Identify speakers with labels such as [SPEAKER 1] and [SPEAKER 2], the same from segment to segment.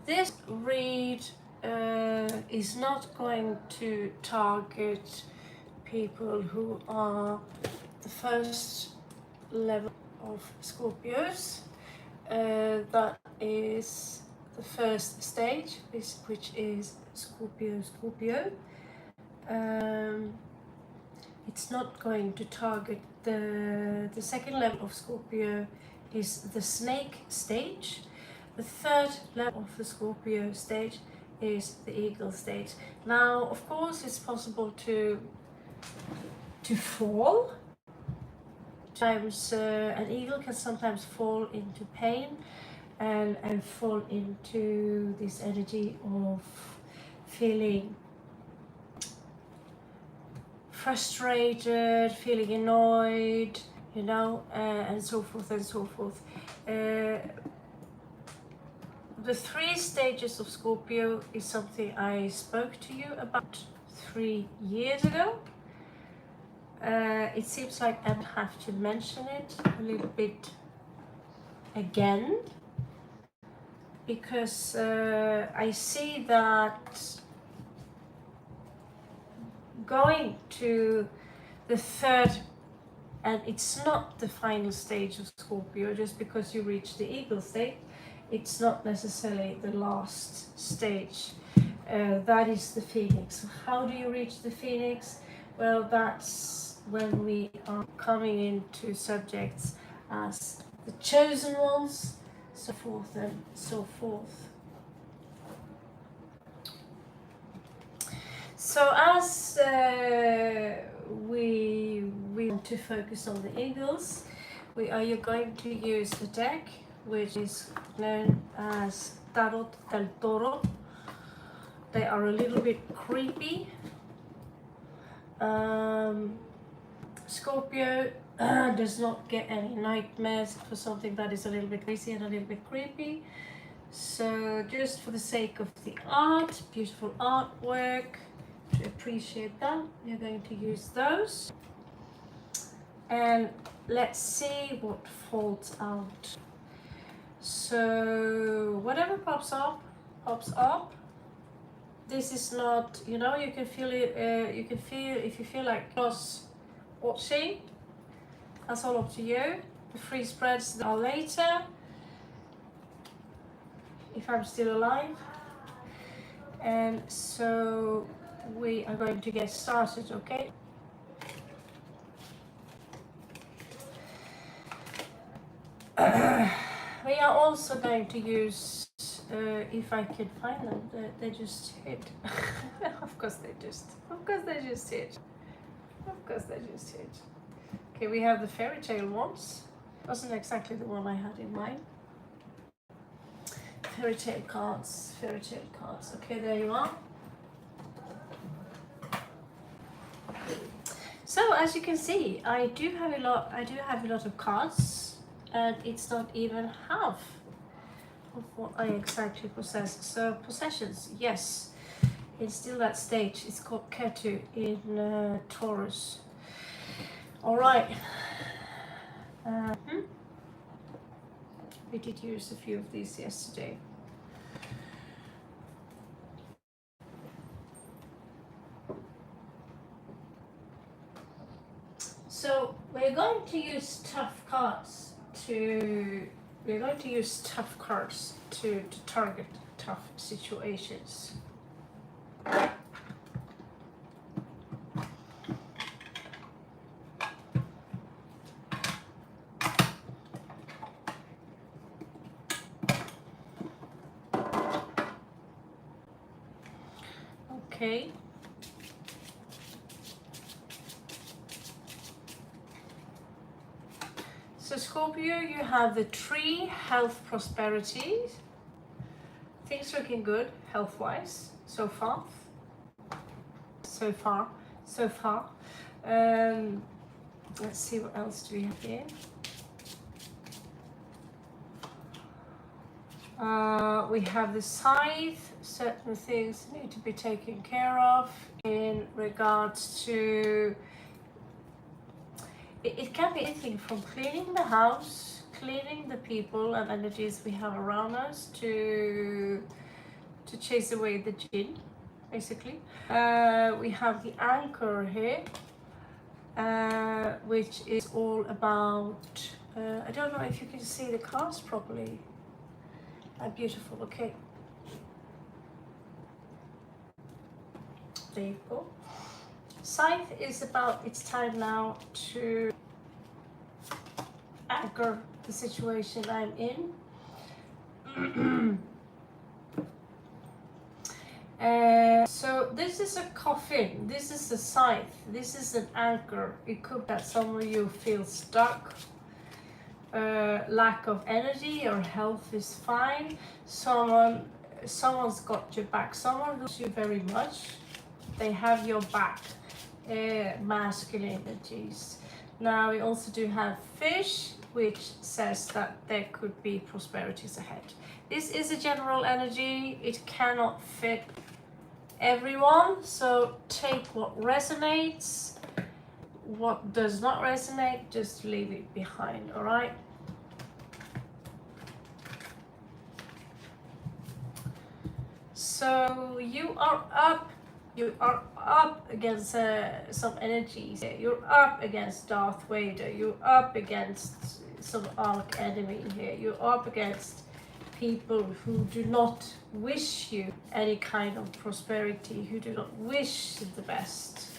[SPEAKER 1] This read is not going to target people who are the first level of Scorpios. That is the first stage, which is Scorpio. It's not going to target the second level of Scorpio is the snake stage. The third level of the Scorpio stage is the eagle stage. Now, of course, it's possible to fall. Sometimes an eagle can sometimes fall into pain and fall into this energy of feeling frustrated, feeling annoyed, you know, and so forth and so forth. The 3 stages of Scorpio is something I spoke to you about 3 years ago. It seems like I have to mention it a little bit again, because I see that going to the third, and it's not the final stage of Scorpio, just because you reach the eagle state, it's not necessarily the last stage. That is the Phoenix. How do you reach the Phoenix? Well, that's when we are coming into subjects as the chosen ones, so forth and so forth. So as we want to focus on the eagles, we are going to use a deck which is known as Tarot del Toro. They are a little bit creepy. Scorpio does not get any nightmares for something that is a little bit crazy and a little bit creepy. So just for the sake of the art, beautiful artwork, to appreciate that, you're going to use those. And let's see what falls out. So whatever pops up. This is not, you know, you can feel it, you can feel, if you feel like cross watching, that's all up to you. The free spreads are later, if I'm still alive. And so we are going to get started, okay? We are also going to use, if I can find them, they just hit. Of course they just hit. Okay, we have the fairy tale ones. Wasn't exactly the one I had in mind. Fairy tale cards. Okay, there you are. So as you can see, I do have a lot of cards. And it's not even half of what I exactly possess. So possessions, yes, it's still that stage. It's called Ketu in Taurus. All right. We did use a few of these yesterday. So we're going to use tough cards to target tough situations. Okay. So Scorpio, you have the tree, health, prosperity. Things looking good health-wise so far. Let's see what else do we have here. We have the scythe. Certain things need to be taken care of in regards to. It can be anything from cleaning the house, cleaning the people and energies we have around us to chase away the jinn, basically. We have the anchor here, which is all about, I don't know if you can see the cards properly. Beautiful, okay. There you go. Scythe is about, it's time now to anchor the situation I'm in. So this is a coffin, this is a scythe, this is an anchor. It could be that some of you feel stuck, lack of energy, your health is fine, someone's got your back, someone loves you very much, they have your back, masculine energies. Now we also do have fish, which says that there could be prosperities ahead. This is a general energy, it cannot fit everyone, so take what resonates, what does not resonate, just leave it behind, all right? So you are up against some energies. You're up against Darth Vader, you're up against some arch enemy here, you're up against people who do not wish you any kind of prosperity, who do not wish the best.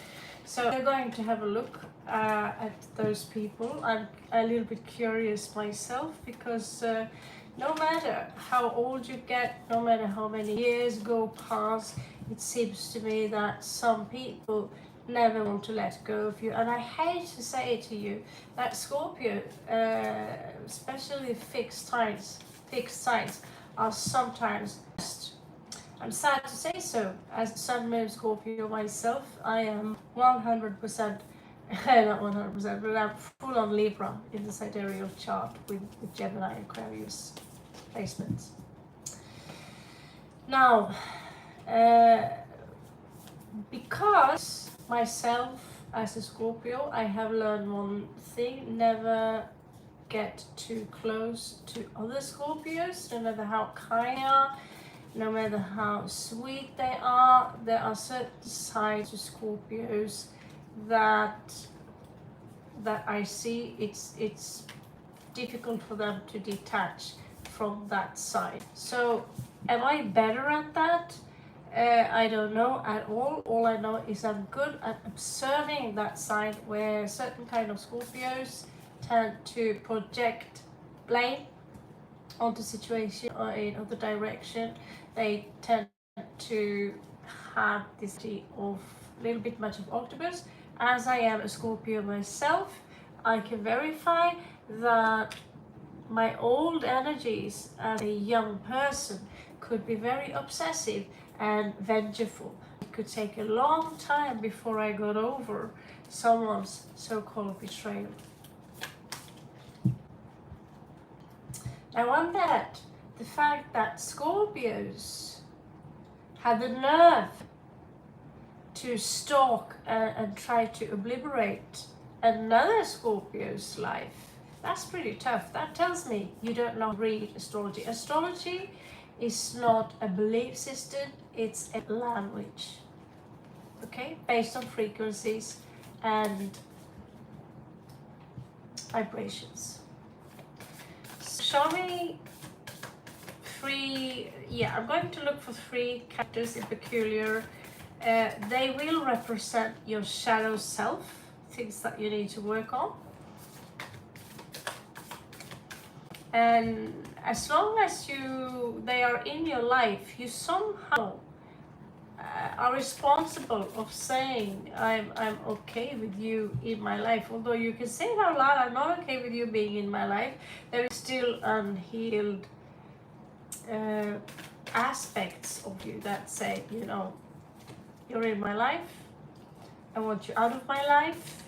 [SPEAKER 1] So we're going to have a look at those people. I'm a little bit curious myself because no matter how old you get, no matter how many years go past, it seems to me that some people never want to let go of you. And I hate to say it to you, that Scorpio, especially fixed signs, are sometimes best. I'm sad to say so. As Sun Moon Scorpio myself, I am 100%, not 100%, but I'm full on Libra in the sidereal chart with Gemini Aquarius placements. Now, because myself as a Scorpio, I have learned one thing: never get too close to other Scorpios, no matter how kind they are, no matter how sweet they are. There are certain sides to Scorpios that I see it's difficult for them to detach from that side. So am I better at that? I don't know at all. All I know is I'm good at observing that side where certain kind of Scorpios tend to project blame onto situation or in other direction. They tend to have this of a little bit much of octopus. As I am a Scorpio myself, I can verify that my old energies as a young person could be very obsessive and vengeful. It could take a long time before I got over someone's so-called betrayal. Now on that, the fact that Scorpios have the nerve to stalk and try to obliterate another Scorpio's life, that's pretty tough. That tells me you don't know read astrology. Astrology is not a belief system, it's a language, okay, based on frequencies and vibrations. Show me three, I'm going to look for three characters in peculiar. They will represent your shadow self, things that you need to work on. And as long as they are in your life, you somehow are responsible of saying, I'm okay with you in my life. Although you can say it out loud, I'm not okay with you being in my life, there is still unhealed aspects of you that say, you know, you're in my life, I want you out of my life.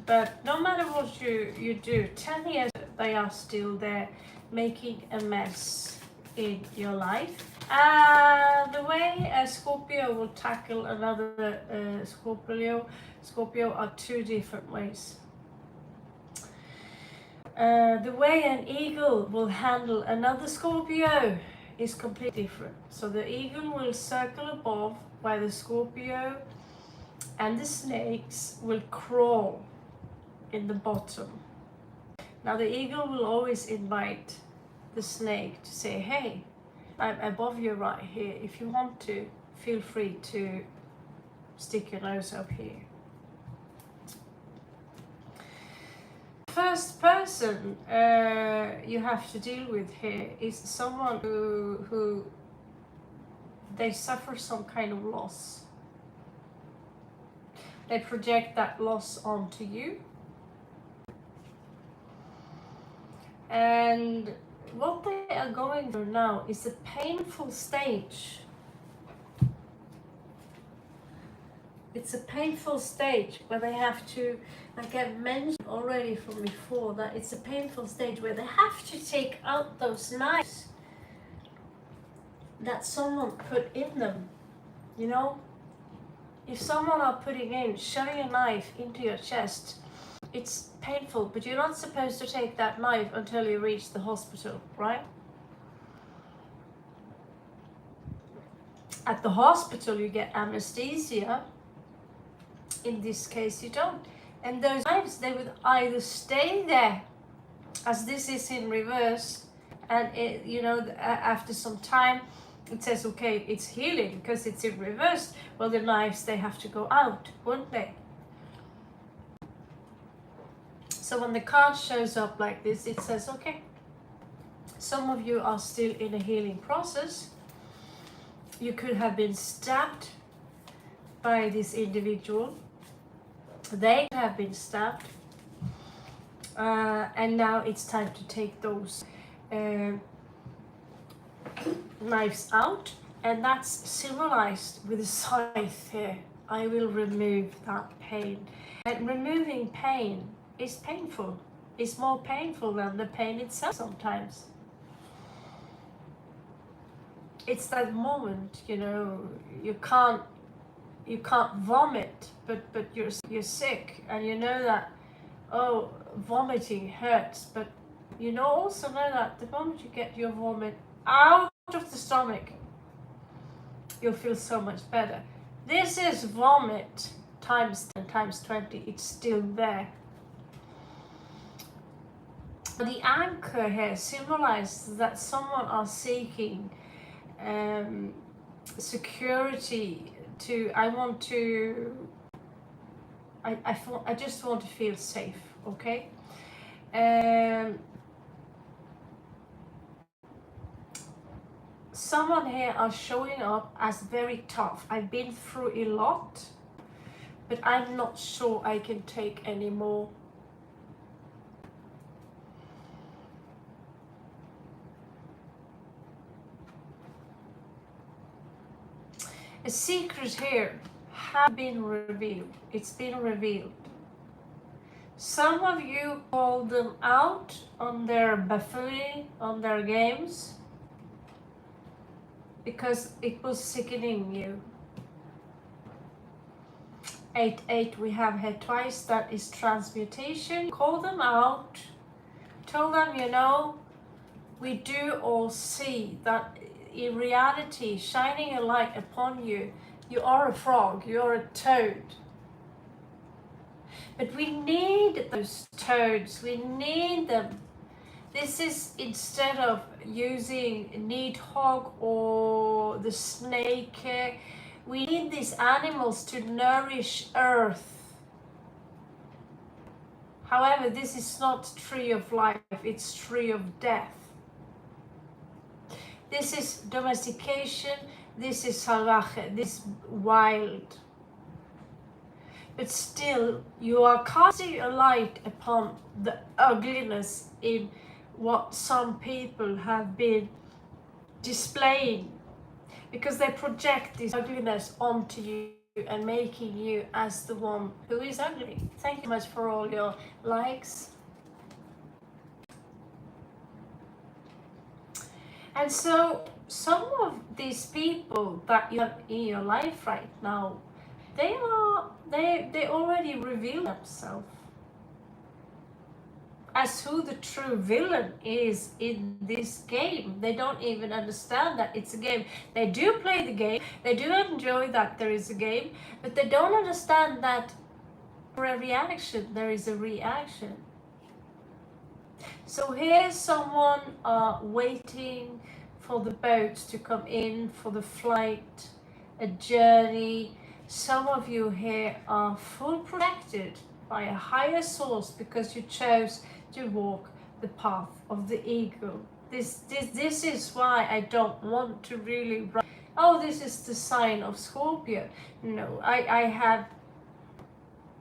[SPEAKER 1] But no matter what you do, 10 years they are still there making a mess in your life. The way a Scorpio will tackle another Scorpio are two different ways. The way an eagle will handle another Scorpio is completely different. So the eagle will circle above while the Scorpio and the snakes will crawl in the bottom. Now the eagle will always invite the snake to say, hey, I'm above you right here. If you want to, feel free to stick your nose up here. First person you have to deal with here is someone who they suffer some kind of loss. They project that loss onto you. And what they are going through now is a painful stage. It's a painful stage where they have to, like I've mentioned already from before, that it's a painful stage where they have to take out those knives that someone put in them. You know, if someone are putting in, shoving a knife into your chest, it's painful, but you're not supposed to take that knife until you reach the hospital, right? At the hospital you get anesthesia. In this case you don't. And those knives, they would either stay there, as this is in reverse, and it, you know, after some time it says, okay, it's healing because it's in reverse. Well, the knives, they have to go out, won't they? So when the card shows up like this, it says, okay, some of you are still in a healing process. You could have been stabbed by this individual. They have been stabbed. And now it's time to take those knives out. And that's symbolized with a scythe here. I will remove that pain. And removing pain is painful. It's more painful than the pain itself sometimes. It's that moment, you know, you can't vomit, but you're sick, and you know that, oh, vomiting hurts, but you also know that the moment you get your vomit out of the stomach, you'll feel so much better. This is vomit times 10 times 20. It's still there. The anchor here symbolizes that someone are seeking security. I just want to feel safe, okay? Someone here are showing up as very tough. I've been through a lot, but I'm not sure I can take any more. A secret here has been revealed. It's been revealed. Some of you called them out on their buffoonery, on their games, because it was sickening you. 8-8 we have here twice. That is transmutation. Call them out. Tell them, you know, we do all see that in reality, shining a light upon you, you are a frog, you are a toad. But we need those toads, we need them. This is instead of using Needhog or the snake, we need these animals to nourish earth. However, this is not tree of life, it's tree of death. This is domestication, this is salvaje, this is wild. But still, you are casting a light upon the ugliness in what some people have been displaying, because they project this ugliness onto you and making you as the one who is ugly. Thank you so much for all your likes. And so some of these people that you have in your life right now, they already reveal themselves. as who the true villain is in this game. They don't even understand that it's a game. They do play the game, they do enjoy that there is a game, but they don't understand that for every action there is a reaction. So here's someone waiting for the boat to come in, for the flight, a journey. Some of you here are full protected by a higher source because you chose to walk the path of the ego. This is why I don't want to really write, oh, this is the sign of Scorpio. No, I have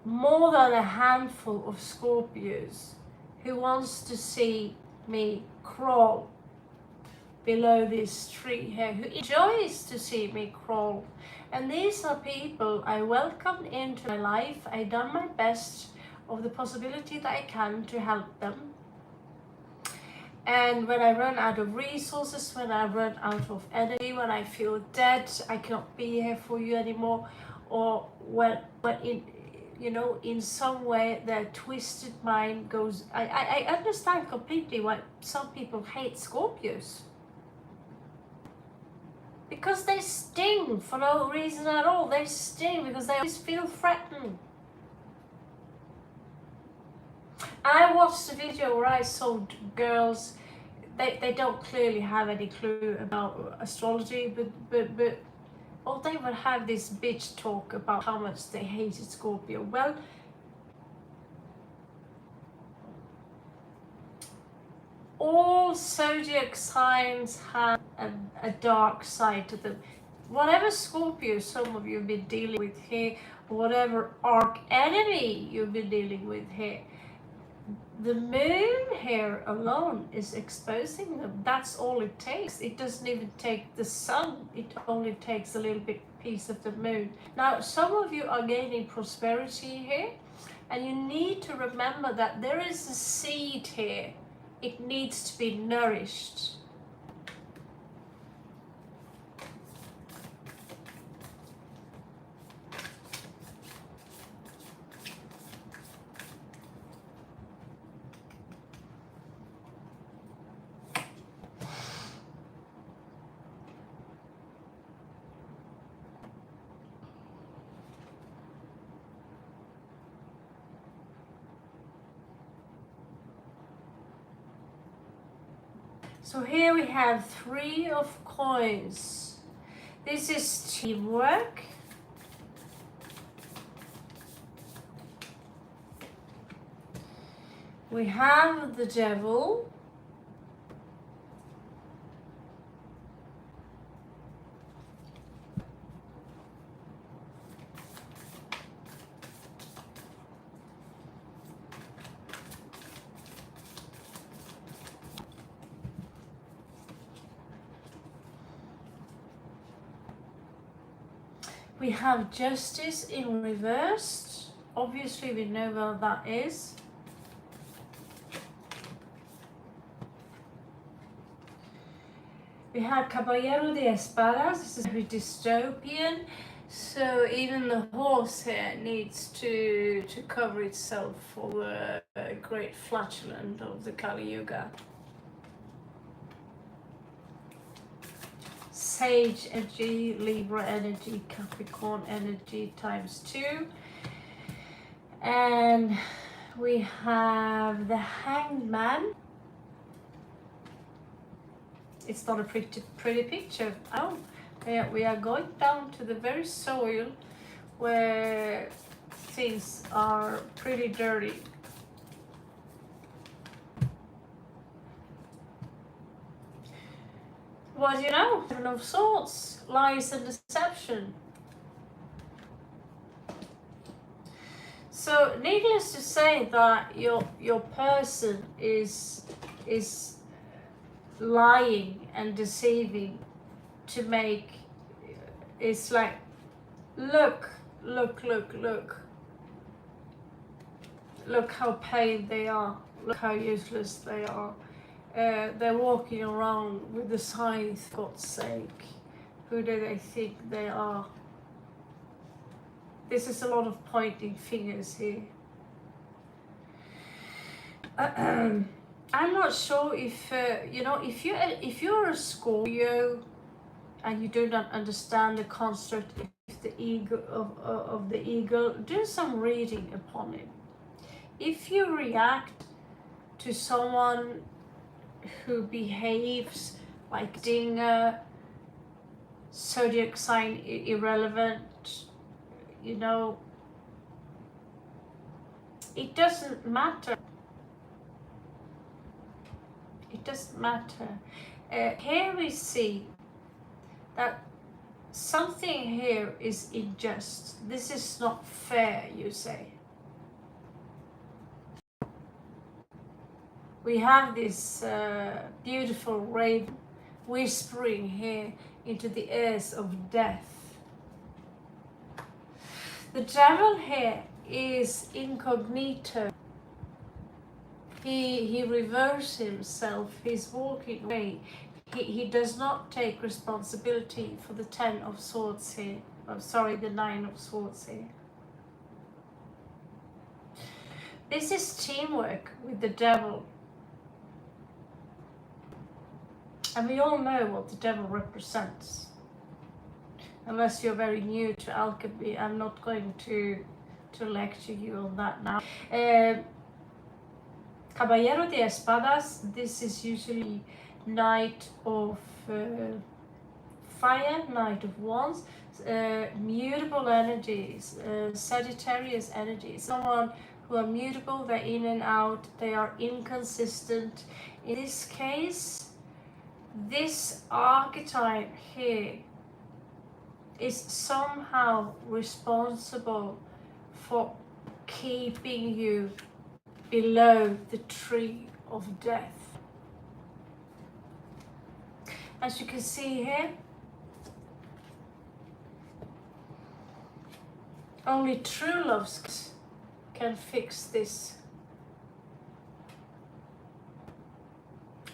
[SPEAKER 1] more than a handful of Scorpios who wants to see me crawl below this tree here, who enjoys to see me crawl. And these are people I welcomed into my life. I've done my best of the possibility that I can to help them. And when I run out of resources, when I run out of energy, when I feel dead, I cannot be here for you anymore, or when in some way their twisted mind goes, I understand completely why some people hate Scorpios. Because they sting for no reason at all. They sting because they always feel threatened. I watched a video where I saw girls, they don't clearly have any clue about astrology, but oh, they would have this bitch talk about how much they hated Scorpio. Well, all zodiac signs have a dark side to them. Whatever Scorpio some of you have been dealing with here, whatever arch enemy you've been dealing with here, the moon here alone is exposing them. That's all it takes. It doesn't even take the sun. It only takes a little bit piece of the moon. Now, some of you are gaining prosperity here, and you need to remember that there is a seed here. It needs to be nourished. So here we have 3 of coins. This is teamwork. We have the devil. We have justice in reverse. Obviously, we know where that is. We have Caballero de Espadas. This is very dystopian. So even the horse here needs to cover itself for the great flatulence of the Kali Yuga. Sage energy, Libra energy, Capricorn energy times 2. And we have the Hanged Man. It's not a pretty picture. Oh, we are going down to the very soil where things are pretty dirty. Well, you know, Seven of Swords, lies and deception. So, needless to say that your person is lying and deceiving to make. It's like, look how paid they are, look how useless they are. They're walking around with the scythe, for God's sake. Who do they think they are? This is a lot of pointing fingers here. I'm not sure if if you're a Scorpio and you do not understand the construct of the ego of the eagle, do some reading upon it. If you react to someone who behaves like Dinger, zodiac sign irrelevant, you know, it doesn't matter. It doesn't matter. Here we see that something here is unjust. This is not fair, you say. We have this beautiful raven whispering here into the ears of death. The devil here is incognito. He reverses himself. He's walking away. He does not take responsibility for the 10 of swords here. Oh, sorry, the 9 of swords here. This is teamwork with the devil. And we all know what the devil represents. Unless you're very new to alchemy, I'm not going to lecture you on that now. Caballero de Espadas, this is usually Knight of Fire, Knight of Wands, mutable energies, Sagittarius energies. Someone who are mutable, they're in and out, they are inconsistent. In this case, this archetype here is somehow responsible for keeping you below the tree of death. As you can see here, only true love can fix this.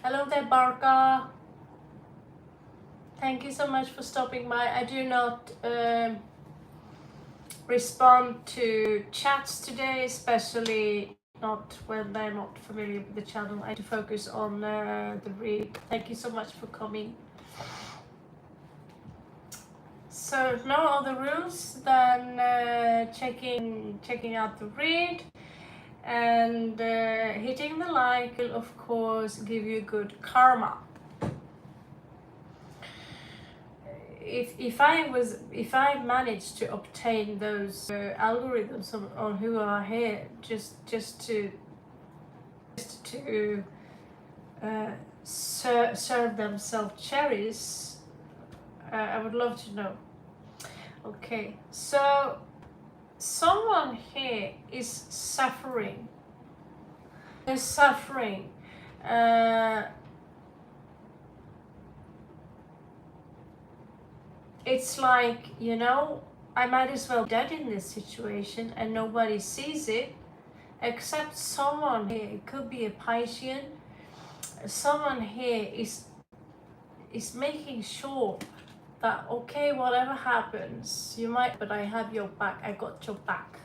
[SPEAKER 1] Hello there, Barca. Thank you so much for stopping by. I do not respond to chats today, especially not when they're not familiar with the channel. I have to focus on the read. Thank you so much for coming. So no other rules than checking out the read, and hitting the like will of course give you good karma. If I managed to obtain those algorithms on who are here just to serve themselves cherries, I would love to know. Okay, so someone here is suffering. They're suffering. It's like, you know, I might as well be dead in this situation and nobody sees it except someone here. It could be a Piscean. Someone here is making sure that, okay, whatever happens, you might, but I have your back. I got your back.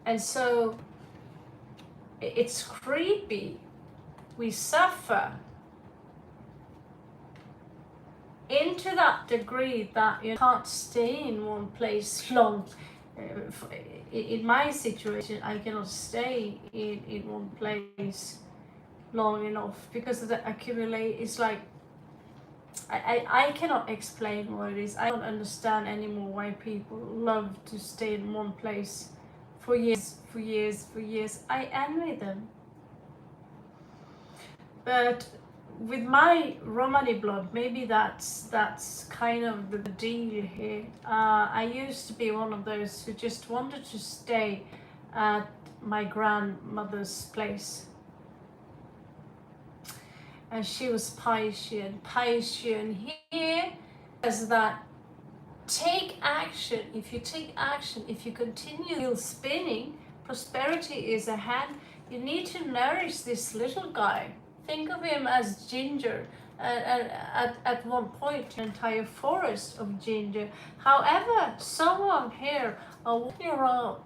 [SPEAKER 1] And so it's creepy. We suffer into that degree that you can't stay in one place long. In my situation, I cannot stay in one place long enough because of the accumulate. It's like I cannot explain what it is. I don't understand anymore why people love to stay in one place for years. I envy them. But with my Romani blood, maybe that's kind of the deal here. I used to be one of those who just wanted to stay at my grandmother's place. And she was Piscean. Piscean here says that take action. If you take action, if you continue spinning, prosperity is ahead. You need to nourish this little guy. Think of him as ginger, and at one point an entire forest of ginger. However, someone here are walking around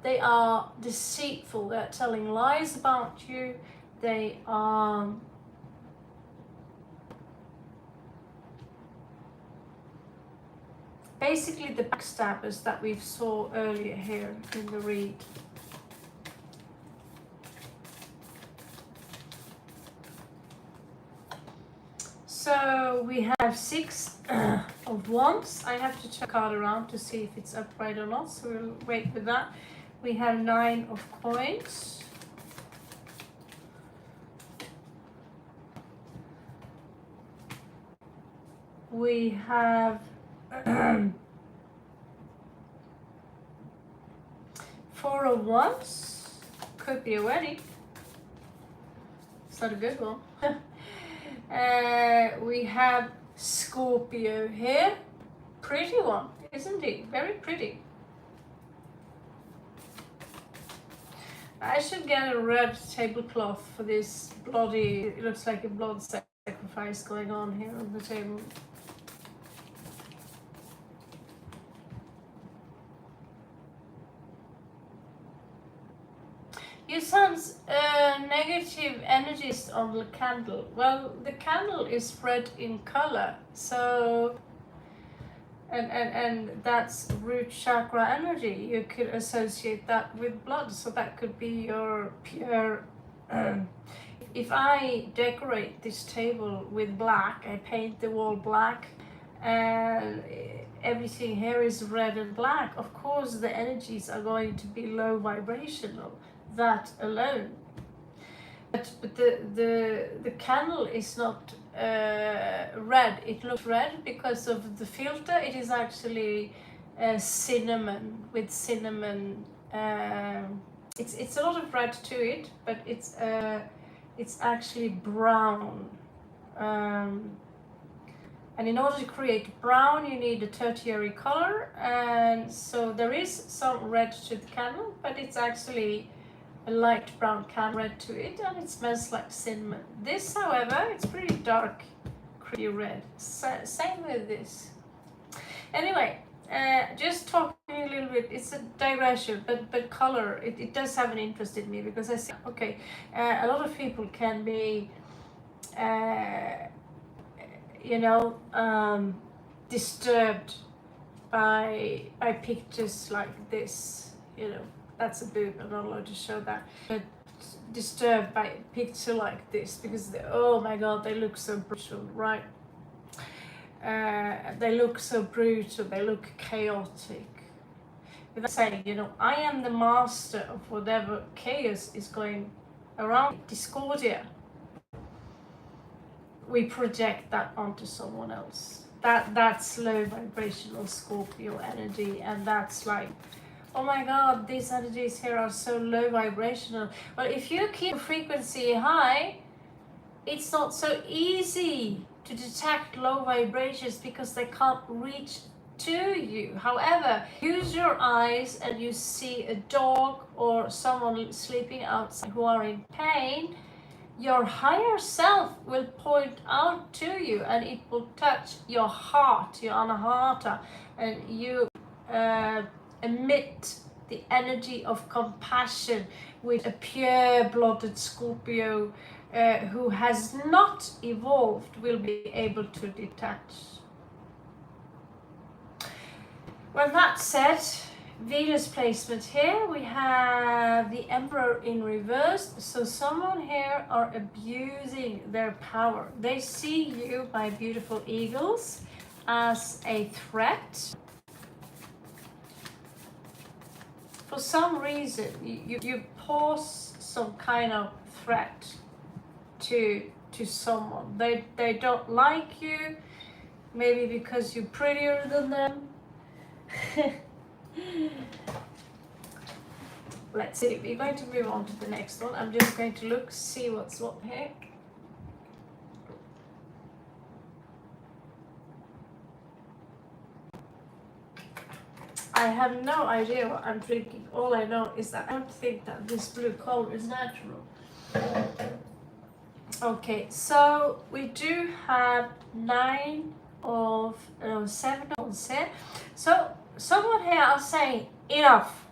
[SPEAKER 1] They are deceitful. They're telling lies about you. They are basically the backstabbers that we saw earlier here in the read. So we have 6 of wands. I have to check the card around to see if it's upright or not, so we'll wait with that. We have 9 of coins. We have 4 of wands. Could be a wedding. It's not a good one. We have Scorpio here. Pretty one, isn't he? Very pretty. I should get a red tablecloth for this bloody, it looks like a blood sacrifice going on here on the table. You sense negative energies on the candle. Well, the candle is red in color, so and that's root chakra energy. You could associate that with blood, so that could be your pure. If I decorate this table with black, I paint the wall black, and everything here is red and black. Of course, the energies are going to be low vibrational. That alone, but the candle is not red. It looks red because of the filter. It is actually cinnamon with cinnamon. It's a lot of red to it, but it's actually brown. And in order to create brown, you need a tertiary color, and so there is some red to the candle, but it's actually a light brown candle red to it, and it smells like cinnamon. This, however, it's pretty dark, pretty red. Same with this. Anyway, just talking a little bit, it's a digression, but color, it does have an interest in me, because I see, okay, a lot of people can be, disturbed by pictures like this, that's a boob, I'm not allowed to show that, but disturbed by a picture like this, because oh my god, they look so brutal, right? They look so brutal, they look chaotic. Without saying, I am the master of whatever chaos is going around, discordia. We project that onto someone else. That's low vibrational Scorpio energy, and that's like, oh my god, these energies here are so low vibrational. Well, if you keep the frequency high, it's not so easy to detect low vibrations because they can't reach to you. However, use your eyes and you see a dog or someone sleeping outside who are in pain, your higher self will point out to you, and it will touch your heart, your anahata, and you emit the energy of compassion, with a pure-blooded Scorpio who has not evolved will be able to detach. Well, that said, Venus placement here, we have the Emperor in reverse, so someone here are abusing their power. They see you, my beautiful eagles, as a threat. For some reason, you pose some kind of threat to someone. They don't like you, maybe because you're prettier than them. Let's see, we're going to move on to the next one. I'm just going to see what's what here. I have no idea what I'm drinking. All I know is that I don't think that this blue color is natural. Okay, so we do have 7 of wands here. So someone here are saying enough.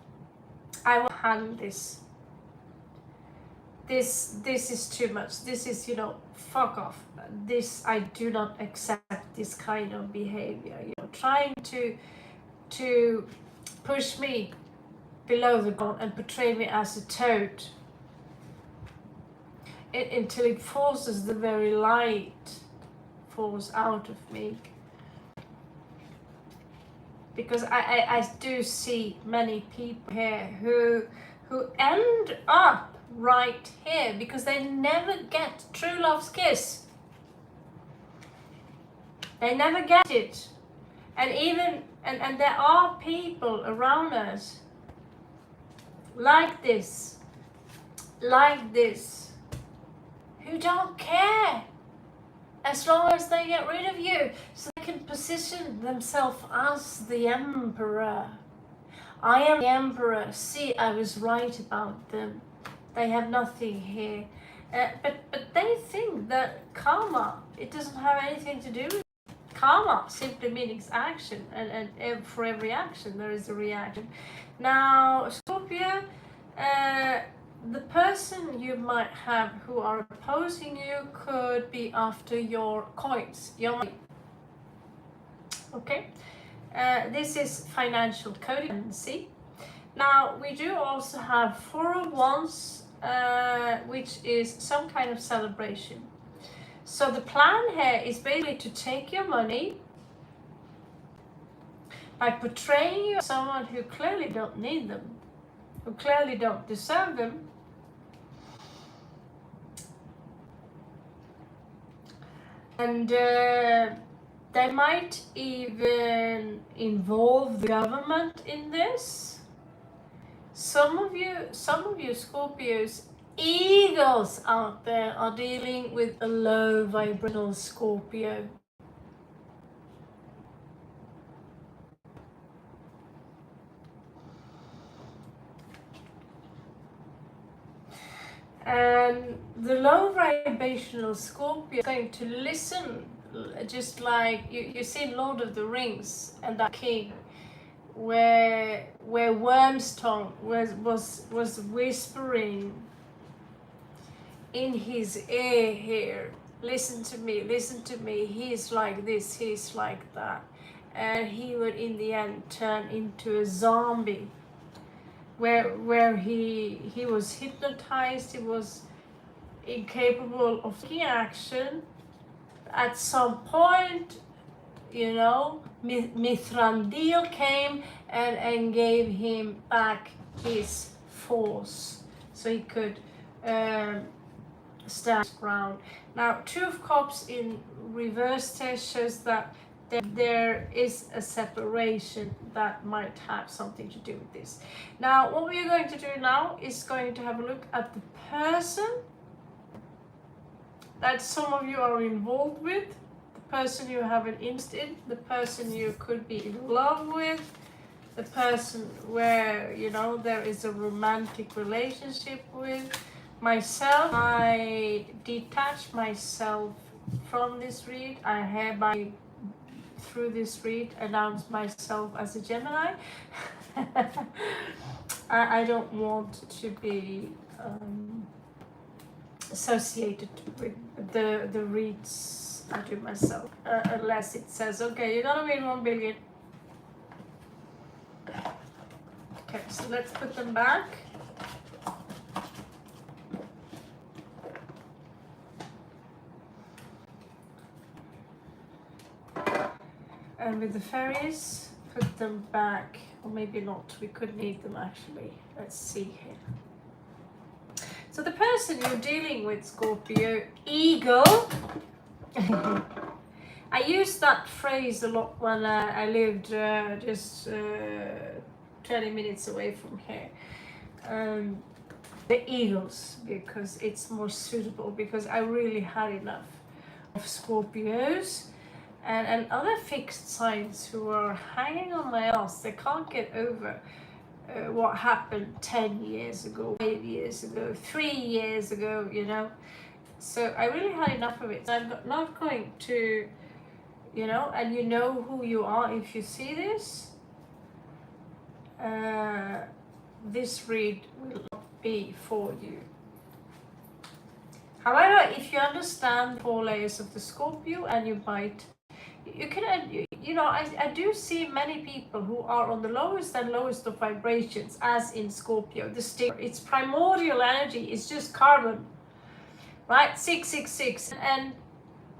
[SPEAKER 1] I will handle this. This is too much. This is, you know, fuck off. This, I do not accept this kind of behavior. You know, trying to push me below the ground and portray me as a toad until it forces the very light falls out of me. Because I do see many people here who end up right here because they never get true love's kiss. They never get it. And even and there are people around us like this who don't care as long as they get rid of you, so they can position themselves as the emperor. I am the emperor. See, I was right about them. They have nothing here. But they think that karma, it doesn't have anything to do with it. Karma simply means action, and for every action there is a reaction. Now, Scorpio, the person you might have who are opposing you could be after your coins, your money. Okay, this is financial codependency. Now, we do also have 4 of Wands, which is some kind of celebration. So the plan here is basically to take your money by portraying you as someone who clearly don't need them, who clearly don't deserve them. And they might even involve the government in this. Some of you Scorpios, eagles out there, are dealing with a low vibrational Scorpio. And the low vibrational Scorpio is going to listen, just like you see Lord of the Rings and that king, where Wormstone was whispering in his ear here, listen to me, he's like this, he's like that, and he would in the end turn into a zombie, where he was hypnotized, he was incapable of taking action. At some point, you know, Mithrandil came and gave him back his force, so he could stand his ground. Now, 2 of Cups in reverse there shows that there is a separation that might have something to do with this. Now, what we are going to do now is going to have a look at the person that some of you are involved with, the person you have an interest in, the person you could be in love with, the person where, you know, there is a romantic relationship with. Myself, I detach myself from this read. I hereby, through this read, announce myself as a Gemini. I don't want to be associated with the reads I do myself, unless it says, okay, you're gonna win 1 billion. Okay, so let's put them back. And with the fairies, put them back, or maybe not, we could need them actually. Let's see here. So the person you're dealing with, Scorpio, eagle. I used that phrase a lot when I lived just 20 minutes away from here. The eagles, because it's more suitable, because I really had enough of Scorpios and other fixed signs who are hanging on my ass. They can't get over what happened 10 years ago, 5 years ago, 3 years ago, you know. So I really had enough of it. So I'm not going to, you know, and you know who you are if you see this. this read will not be for you. However, if you understand the 4 layers of the Scorpio, and you might, you can, I do see many people who are on the lowest and lowest of vibrations, as in Scorpio. The stick, its primordial energy is just carbon, right? 666, and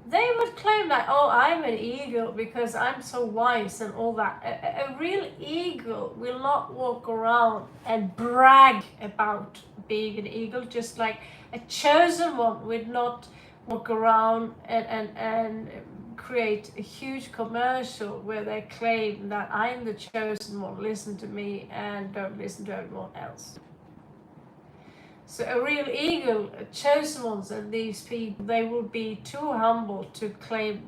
[SPEAKER 1] they would claim that, oh, I'm an eagle because I'm so wise and all that. A real eagle will not walk around and brag about being an eagle, just like a chosen one would not walk around and create a huge commercial where they claim that I'm the chosen one, listen to me and don't listen to everyone else. So a real eagle, chosen ones, and these people, they will be too humble to claim,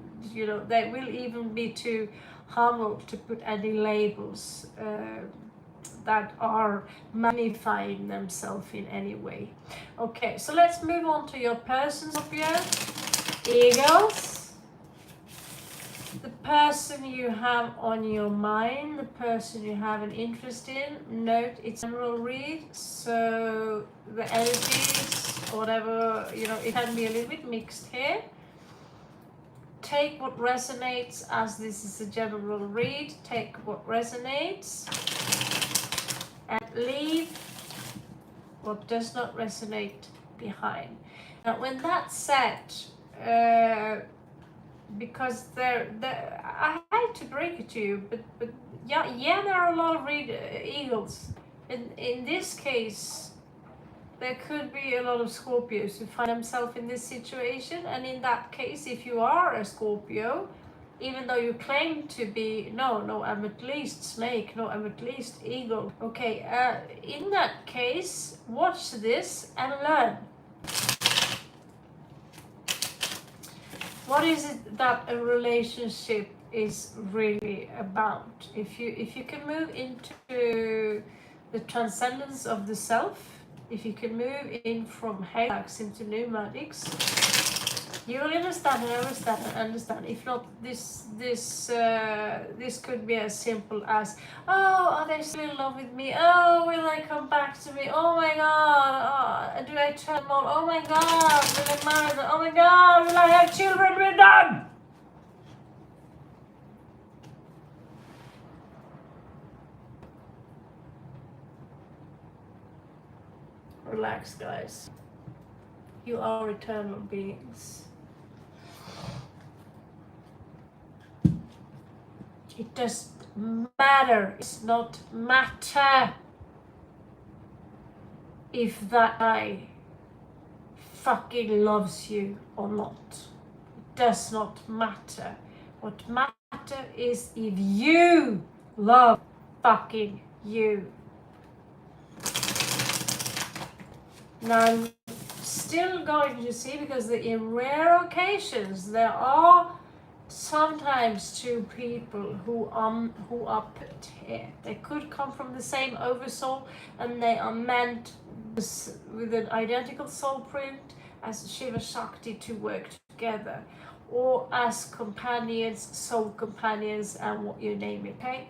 [SPEAKER 1] they will even be too humble to put any labels that are magnifying themselves in any way. Okay, so let's move on to your person, Scorpio. Eagles. The person you have on your mind, the person you have an interest in, note it's a general read, so the energies, whatever, it can be a little bit mixed here. Take what resonates, as this is a general read, take what resonates, and leave what does not resonate behind. Now, when that's said, because I hate to break it to you, but yeah, there are a lot of eagles. In this case, there could be a lot of Scorpios who find themselves in this situation, and in that case, if you are a Scorpio, even though you claim to be, no, I'm at least snake, no, I'm at least eagle. Okay, in that case, watch this and learn. What is it that a relationship is really about? If you can move into the transcendence of the self, if you can move in from hexags into pneumatics, you will understand and understand. If not, this could be as simple as, oh, are they still in love with me? Oh, will they come back to me? Oh my God, do I turn them on? Oh my God, will I marry them? Oh my God, will I have children with them? Relax, guys. You are eternal beings. It doesn't matter. It's not matter if that guy fucking loves you or not. It does not matter. What matters is if you love fucking you. Now, I'm still going to see, because in rare occasions there are sometimes two people who are put here. They could come from the same oversoul, and they are meant with an identical soul print as Shiva Shakti to work together, or as companions, soul companions, and what you name it. Okay.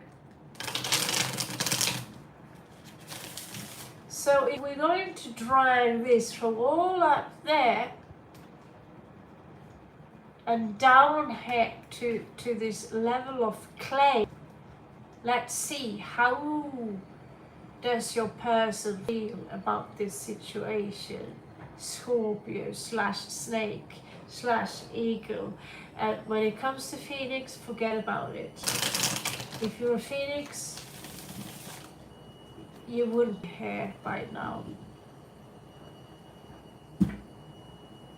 [SPEAKER 1] So if we're going to drive this from all up there and down here to this level of clay, let's see, how does your person feel about this situation? Scorpio / snake / eagle. And when it comes to Phoenix, forget about it. If you're a Phoenix, you wouldn't be here by now,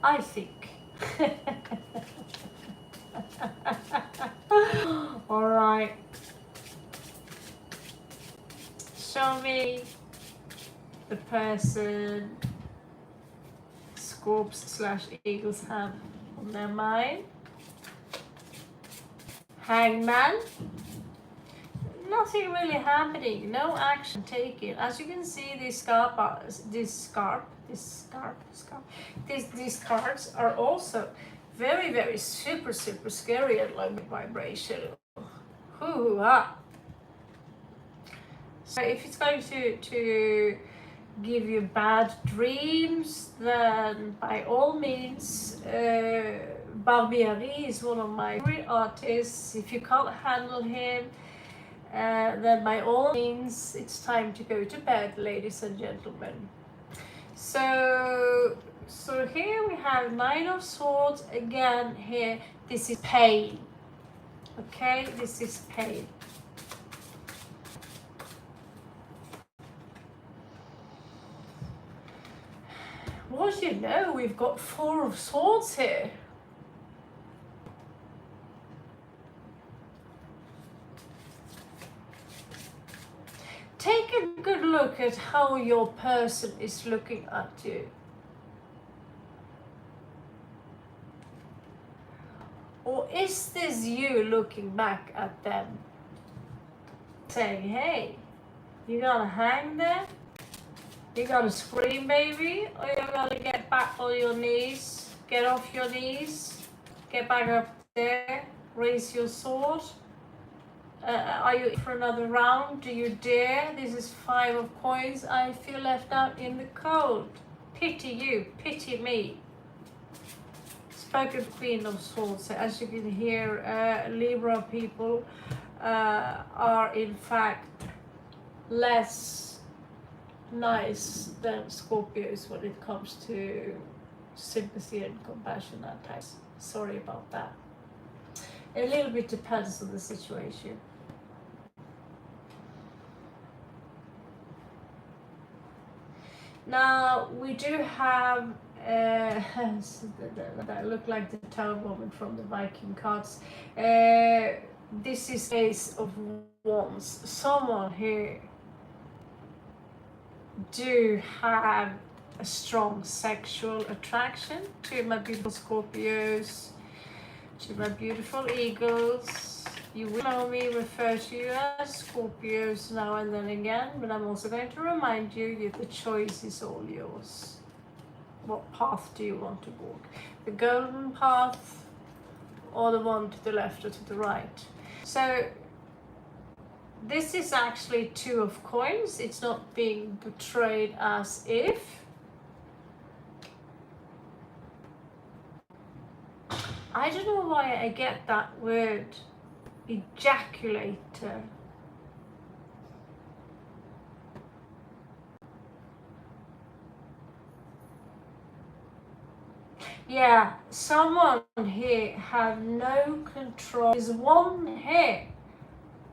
[SPEAKER 1] I think. Alright. Show me the person Scorps / eagles have on their mind. Hangman. Nothing really happening, no action taken. As you can see, these cards are also very, very super scary and low vibration. Hoo-ha. So if it's going to give you bad dreams, then by all means, Barbieri is one of my favorite artists. If you can't handle him, then by all means, it's time to go to bed, ladies and gentlemen. So here we have Nine of Swords again. Here, this is pain. Okay, this is pain. What do you know? We've got Four of Swords here. Take a good look at how your person is looking at you. Or is this you looking back at them? Saying, hey, you gotta hang there? You gotta scream, baby? Or you gotta get back on your knees? Get off your knees? Get back up there? Raise your sword? Are you in for another round? Do you dare? This is 5 of coins. I feel left out in the cold. Pity you, pity me. Spoken Queen of Swords. As you can hear, Libra people are in fact less nice than Scorpios when it comes to sympathy and compassion at times. Sorry about that. A little bit depends on the situation. Now we do have that look like the Tower Woman from the Viking cards. This is Ace of Wands. Someone who do have a strong sexual attraction to my beautiful Scorpios, to my beautiful eagles. You will know me refer to you as Scorpios now and then again, but I'm also going to remind you that the choice is all yours. What path do you want to walk? The golden path or the one to the left or to the right? So this is actually 2 of coins. It's not being portrayed as if. I don't know why I get that word ejaculator. Yeah, someone here have no control. There's one here,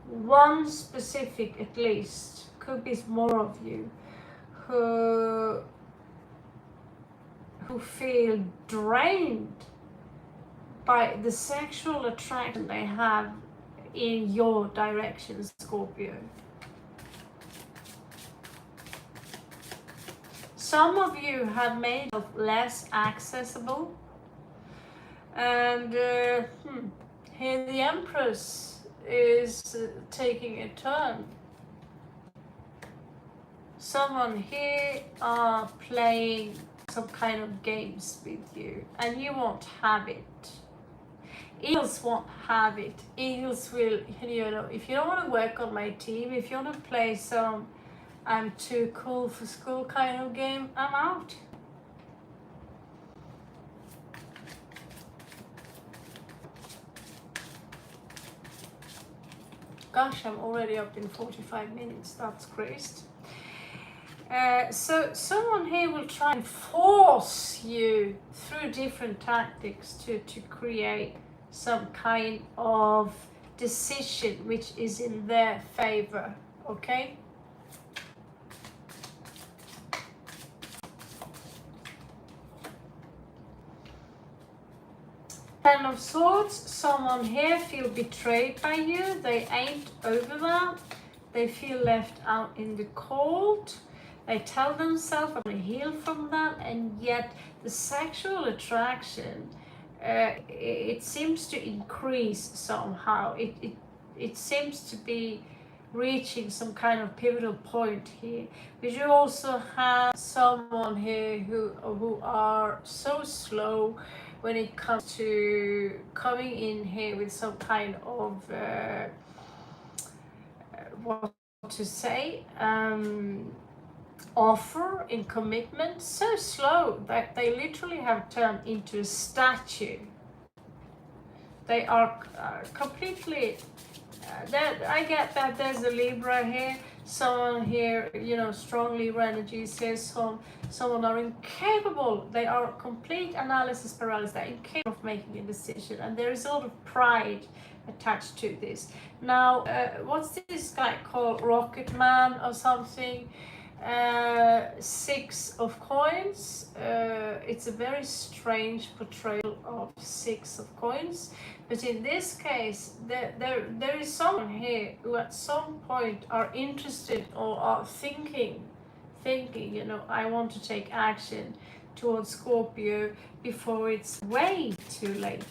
[SPEAKER 1] one specific at least, could be more of you, who feel drained by the sexual attraction they have in your direction, Scorpio. Some of you have made it less accessible, and here the Empress is taking a turn. Someone here are playing some kind of games with you, and you won't have it. Eagles won't have it. Eagles will, you know, if you don't want to work on my team, if you want to play some I'm too cool for school kind of game, I'm out. Gosh, I'm already up in 45 minutes. That's crazy. So someone here will try and force you through different tactics to create some kind of decision which is in their favor, okay? Ten of Swords, someone here feel betrayed by you. They ain't over that. They feel left out in the cold. They tell themselves, I'm going to heal from that, and yet the sexual attraction, it seems to increase somehow. It seems to be reaching some kind of pivotal point here. But you also have someone here who are so slow when it comes to coming in here with some kind of what to say, offer in commitment so slow that they literally have turned into a statue. They are completely, I get that there's a Libra here, someone here, you know, strong Libra energy says someone are incapable, they are complete analysis paralysis, they're incapable of making a decision, and there is a lot of pride attached to this. Now, what's this guy called, Rocket Man or something? 6 of coins. It's a very strange portrayal of 6 of coins, but in this case there is someone here who at some point are interested or are thinking, you know, I want to take action towards Scorpio before it's way too late.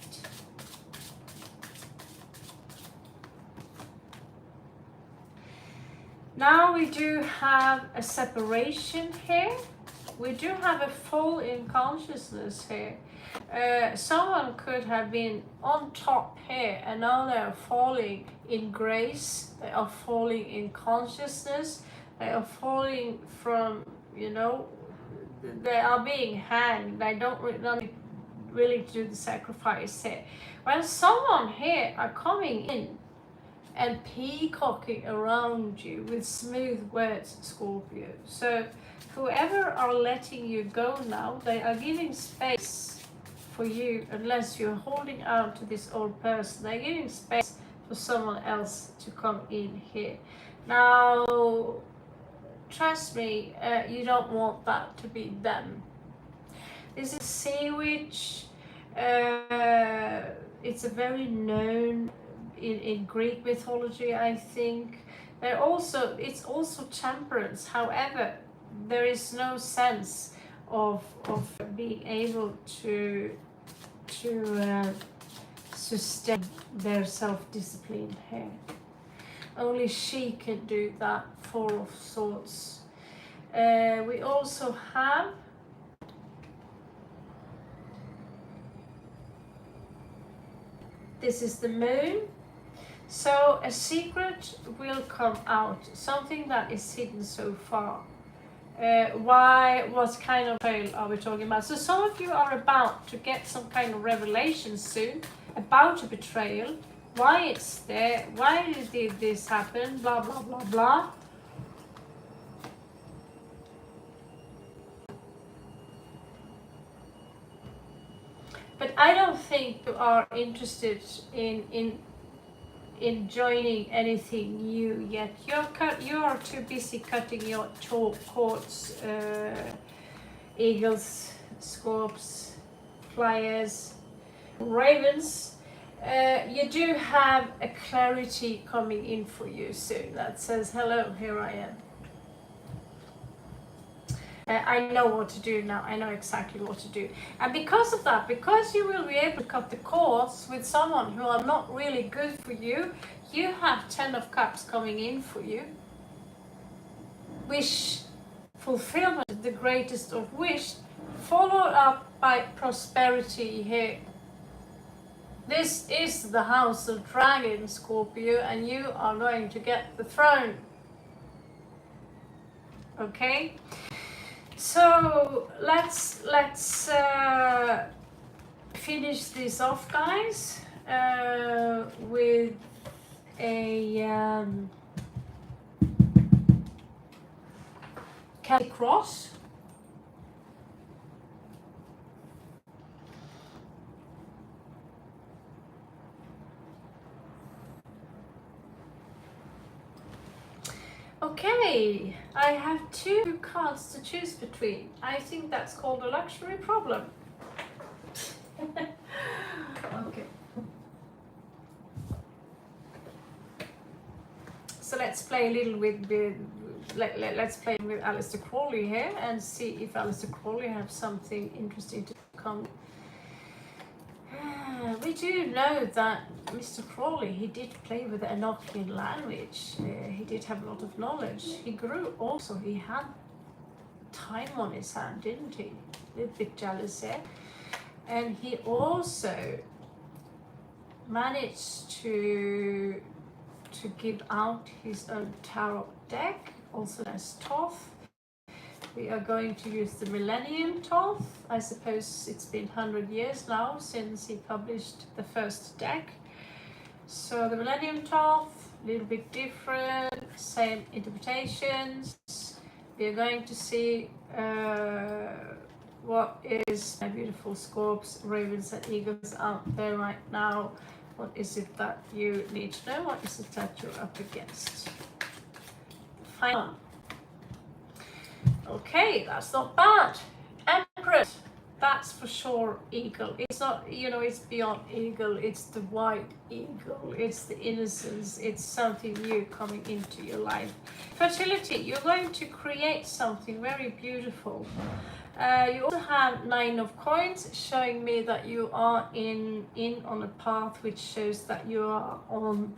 [SPEAKER 1] Now we do have a separation here. We do have a fall in consciousness here. Someone could have been on top here and now they are falling in grace, they are falling in consciousness, they are falling from, you know, they are being hanged, they don't really do the sacrifice here. Well, someone here are coming in and peacocking around you with smooth words, Scorpio. So whoever are letting you go now, they are giving space for you, unless you're holding out to this old person. They're giving space for someone else to come in here. Now, trust me, you don't want that to be them. This is Sea Witch. It's a very known in Greek mythology, I think. It's also temperance. However, there is no sense of being able to sustain their self-discipline here. Only she can do that. 4 of Swords. We also have this is the Moon. So a secret will come out, something that is hidden so far. What kind of trail are we talking about? So some of you are about to get some kind of revelation soon about a betrayal, why it's there, why did this happen, blah blah blah blah. But I don't think you are interested in joining anything new yet. You are too busy cutting your cords, eagles, scorps, flyers, ravens. You do have a clarity coming in for you soon that says, hello, here I am. I know what to do now. I know exactly what to do. And because of that, because you will be able to cut the cords with someone who are not really good for you, you have 10 of Cups coming in for you. Wish fulfillment, the greatest of wish, followed up by prosperity here. This is the House of Dragon, Scorpio, and you are going to get the throne. Okay? So let's finish this off, guys, with a Celtic cross. Okay, I have 2 cards to choose between. I think that's called a luxury problem. Okay. So let's play a little with let's play with Aleister Crowley here and see if Aleister Crowley have something interesting to come. We do know that Mr. Crowley, he did play with the Enochian language. He did have a lot of knowledge. He grew also, he had time on his hand, didn't he? A little bit jealous there. And he also managed to to give out his own tarot deck, also known as Thoth. We are going to use the Millennium Thoth. I suppose it's been 100 years now since he published the first deck. So the Millennium Thoth, a little bit different, same interpretations. We are going to see what is my beautiful Scorps, Ravens and Eagles out there right now. What is it that you need to know? What is it that you're up against? Fine. Okay, that's not bad. Empress, that's for sure eagle. It's not, it's beyond eagle. It's the white eagle. It's the innocence. It's something new coming into your life. Fertility, you're going to create something very beautiful. You also have 9 of coins, showing me that you are in on a path which shows that you are on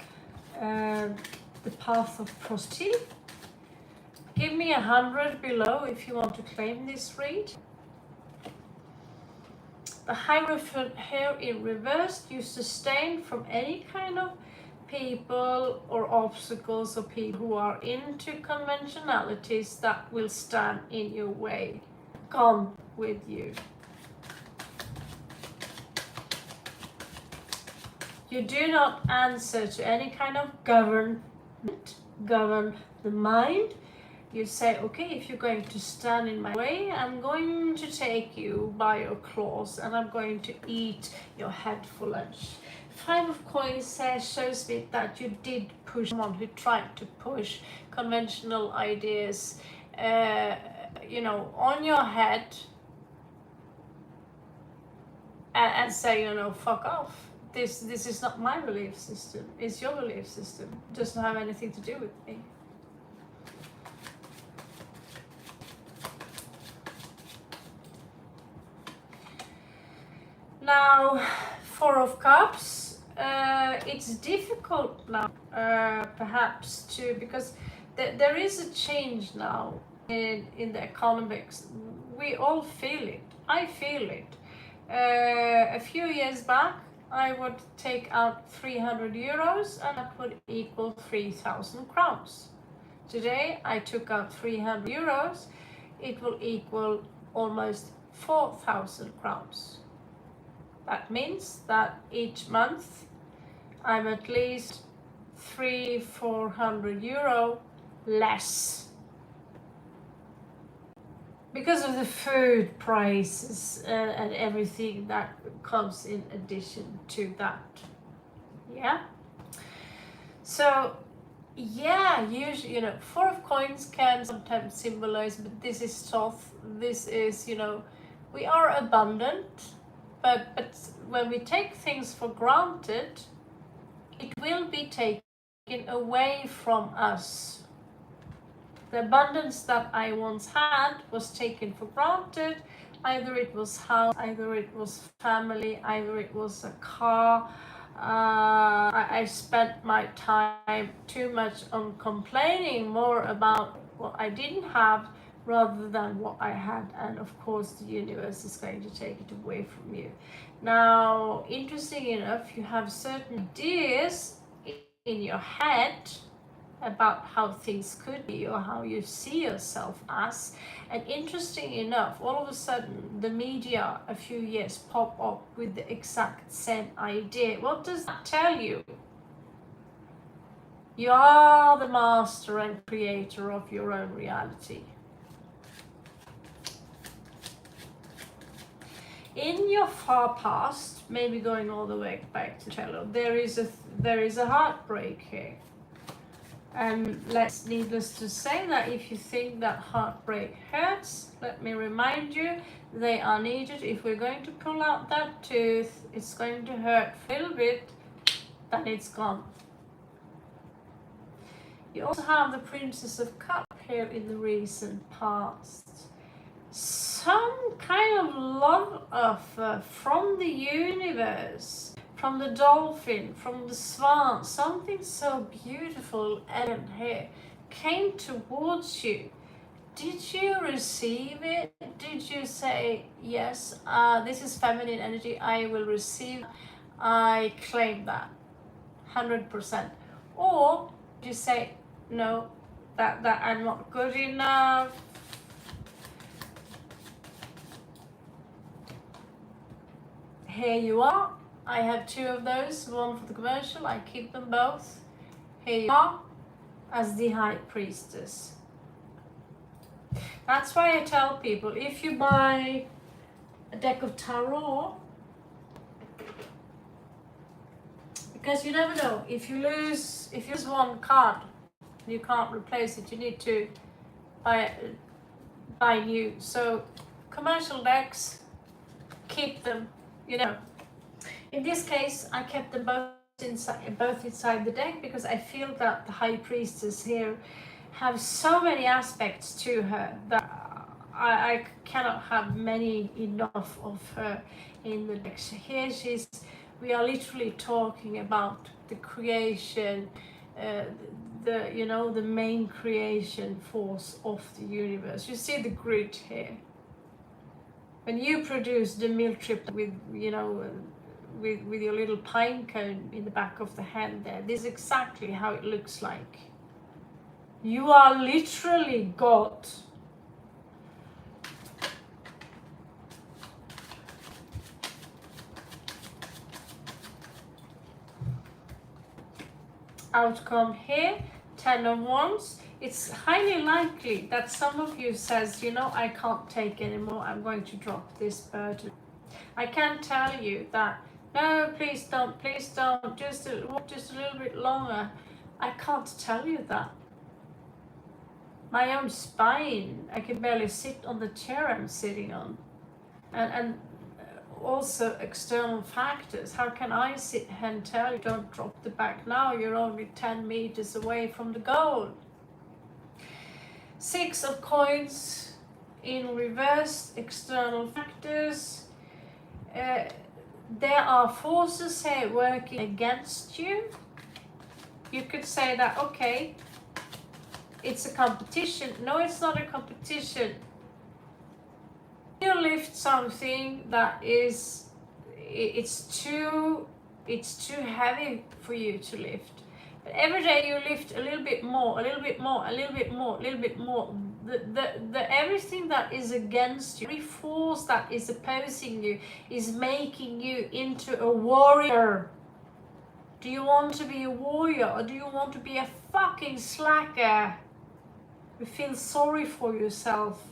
[SPEAKER 1] the path of prosperity. Give me 100 below if you want to claim this read. The Hierophant here in reverse, you sustain from any kind of people or obstacles or people who are into conventionalities that will stand in your way. Gone with you. You do not answer to any kind of govern the mind. You say, okay, if you're going to stand in my way, I'm going to take you by your claws and I'm going to eat your head for lunch. 5 of coins shows me that you did push someone who tried to push conventional ideas, on your head and say, fuck off. This is not my belief system. It's your belief system. It doesn't have anything to do with me. Now, 4 of Cups, it's difficult now, perhaps because there is a change now in the economics. We all feel it. I feel it. A few years back, I would take out 300 euros and that would equal 3,000 crowns. Today, I took out 300 euros, it will equal almost 4,000 crowns. That means that each month I'm at least 300-400 euro less because of the food prices and everything that comes in addition to that. Yeah. So yeah, usually 4 of coins can sometimes symbolize, but this is Thoth. This is we are abundant. But when we take things for granted, it will be taken away from us. The abundance that I once had was taken for granted. Either it was house, either it was family, either it was a car. I spent my time too much on complaining more about what I didn't have rather than what I had, and of course the universe is going to take it away from you. Now, interesting enough, you have certain ideas in your head about how things could be or how you see yourself as, and interesting enough, all of a sudden the media a few years pop up with the exact same idea. What does that tell you? You are the master and creator of your own reality. In your far past, maybe going all the way back to cello, there is a heartbreak here. And needless to say that if you think that heartbreak hurts, let me remind you, they are needed. If we're going to pull out that tooth, it's going to hurt a little bit, then it's gone. You also have the Princess of Cups here in the recent past. Some kind of love offer from the universe, from the dolphin, from the swan, something so beautiful and here came towards you. Did you receive it? Did you say, yes, this is feminine energy, I will receive, I claim that, 100%? Or you say, no, that I'm not good enough. Here you are. I have 2 of those, one for the commercial. I keep them both. Here you are as the High Priestess. That's why I tell people, if you buy a deck of tarot, because you never know, if you lose one card, you can't replace it. You need to buy new. So commercial decks, keep them. In this case, I kept them both inside the deck, because I feel that the High Priestess here have so many aspects to her that I cannot have many enough of her in the deck. Here we are literally talking about the creation, the main creation force of the universe. You see the grid here. When you produce the milk trip with your little pine cone in the back of the hand there, this is exactly how it looks like. You are literally God. Outcome here, 10 of Wands. It's highly likely that some of you says, I can't take anymore, I'm going to drop this burden. I can tell you that, no, please don't, just a little bit longer. I can't tell you that. My own spine, I can barely sit on the chair I'm sitting on. And also external factors. How can I sit here and tell you, don't drop the bag now, you're only 10 meters away from the goal? 6 of coins in reverse, external factors. There are forces here working against you. You could say that, okay, it's a competition. No, it's not a competition. You lift something that it's too heavy for you to lift. But every day you lift a little bit more, a little bit more, a little bit more, a little bit more. The everything that is against you, every force that is opposing you, is making you into a warrior. Do you want to be a warrior, or do you want to be a fucking slacker? You feel sorry for yourself.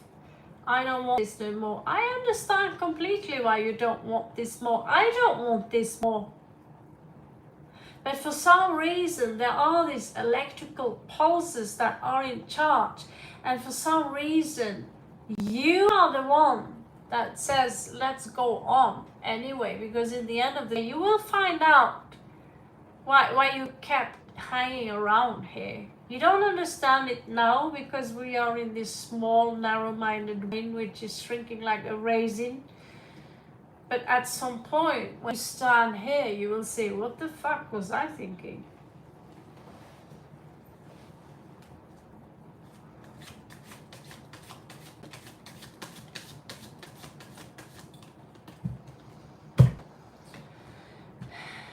[SPEAKER 1] I don't want this no more. I understand completely why you don't want this more. I don't want this more. But for some reason, there are these electrical pulses that are in charge. And for some reason, you are the one that says, let's go on anyway. Because in the end of the day, you will find out why you kept hanging around here. You don't understand it now, because we are in this small, narrow-minded brain which is shrinking like a raisin. But at some point, when you stand here, you will say, what the fuck was I thinking?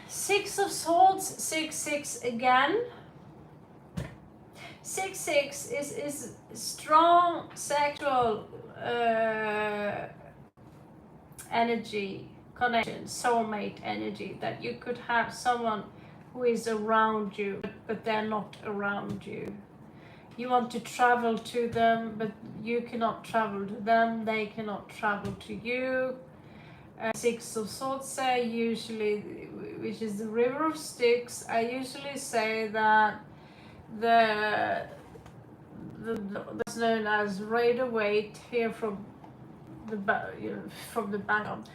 [SPEAKER 1] Six of Swords, 6-6 again. 6-6 is strong sexual energy, connection, soulmate energy, that you could have someone who is around you, but they're not around you. You want to travel to them, but you cannot travel to them, they cannot travel to you. 6 of Swords say usually, which is the River of Styx, I usually say that that's known as Raider Waite here from the background.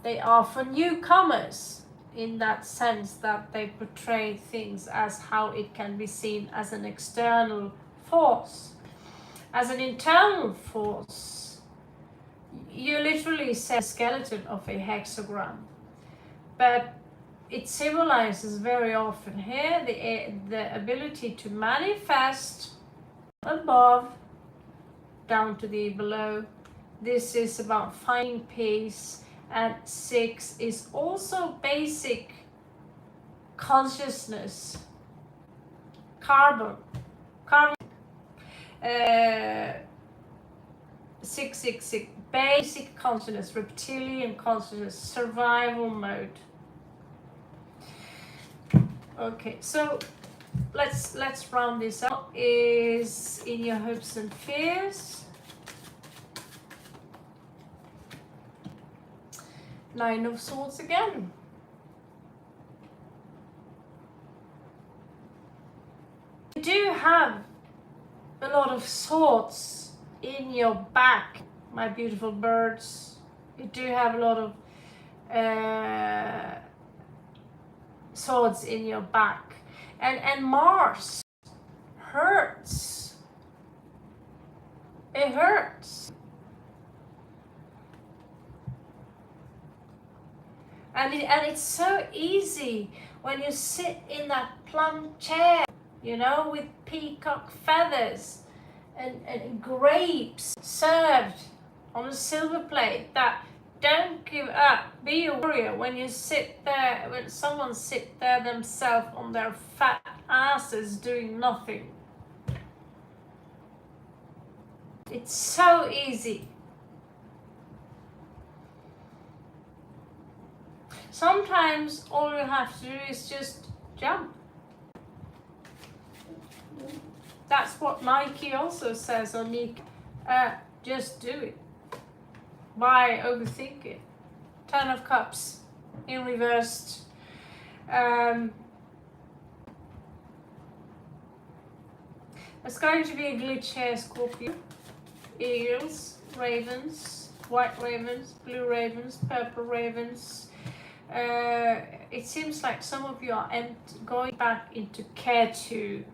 [SPEAKER 1] They are for newcomers, in that sense that they portray things as how it can be seen as an external force. As an internal force, you literally say a skeleton of a hexagram, but it symbolizes very often here the ability to manifest above down to the below. This is about finding peace, and 6 is also basic consciousness. carbon, 666, basic consciousness, reptilian consciousness, survival mode. Okay, so let's round this up. Is in your hopes and fears. 9 of Swords again. You do have a lot of swords in your back, my beautiful birds. You do have a lot of swords in your back, and Mars hurts. It hurts, and it's so easy when you sit in that plum chair, you know, with peacock feathers and grapes served on a silver plate. That don't give up. Be a warrior when you sit there, when someone sit there themselves on their fat asses doing nothing. It's so easy. Sometimes all you have to do is just jump. That's what Nike also says on Nike. Just do it. Why overthink it? 10 of Cups in reversed. There's going to be a glitch here, Scorpio. Eagles, ravens, white ravens, blue ravens, purple ravens. It seems like some of you are going back into Ketu,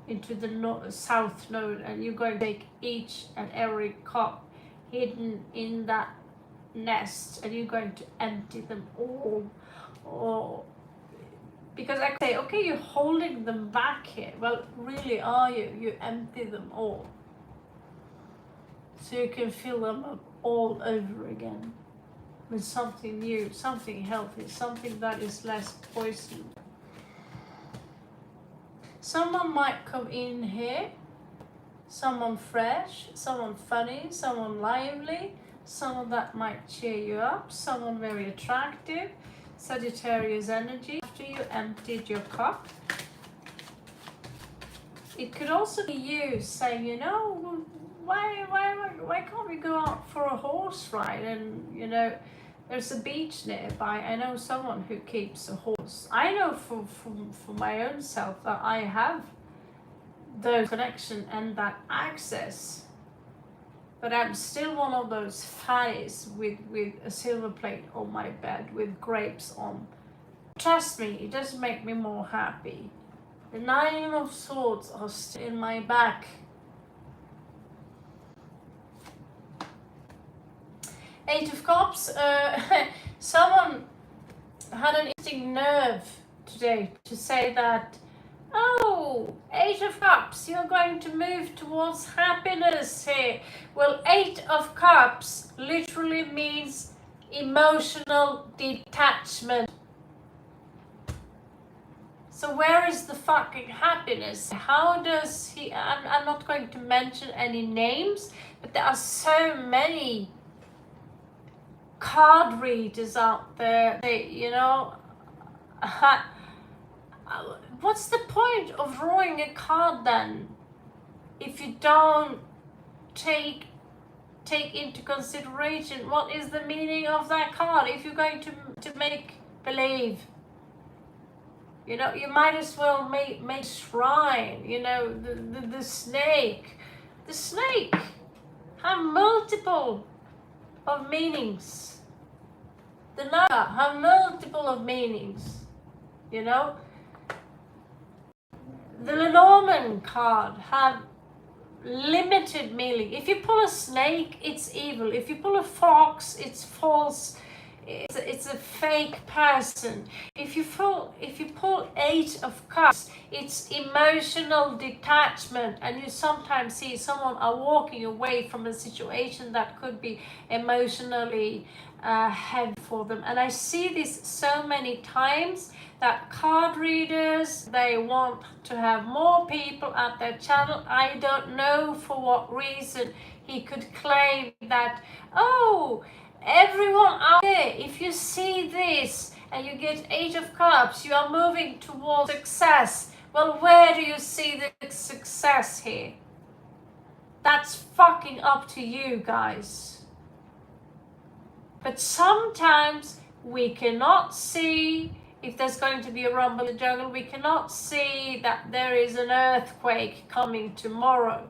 [SPEAKER 1] into the south node, and you're going to take each and every cup hidden in that nest, and you're going to empty them all. Or because I say, okay, you're holding them back here. Well, really, are you? You empty them all, so you can fill them up all over again with something new, something healthy, something that is less poisoned. Someone might come in here, someone fresh, someone funny, someone lively, someone that might cheer you up, someone very attractive, Sagittarius energy. After you emptied your cup, it could also be you saying, you know, why can't we go out for a horse ride? And you know, there's a beach nearby. I know someone who keeps a horse. I know for my own self that I have those connection and that access, but I'm still one of those fatties with a silver plate on my bed with grapes on. Trust me, it doesn't make me more happy. The 9 of Swords are still in my back. Eight of Cups. Someone had an interesting nerve today to say that, oh, 8 of Cups, you're going to move towards happiness here. Well, 8 of Cups literally means emotional detachment. So where is the fucking happiness? How does he, I'm not going to mention any names, but there are so many card readers out there. They, you know, what's the point of drawing a card then if you don't take into consideration what is the meaning of that card? If you're going to make believe, you know, you might as well make shrine. You know, the snake have multiple of meanings. The Naga have multiple of meanings, you know. The Lenormand card have limited meaning. If you pull a snake, it's evil. If you pull a fox, it's false. It's a fake person. If you pull Eight of Cups, it's emotional detachment, and you sometimes see someone are walking away from a situation that could be emotionally heavy for them. And I see this so many times that card readers, they want to have more people at their channel. I don't know for what reason. He could claim that, oh, everyone out there, if you see this and you get Eight of Cups, you are moving towards success. Well, where do you see the success here? That's fucking up to you guys. But sometimes we cannot see if there's going to be a rumble in the jungle. We cannot see that there is an earthquake coming tomorrow.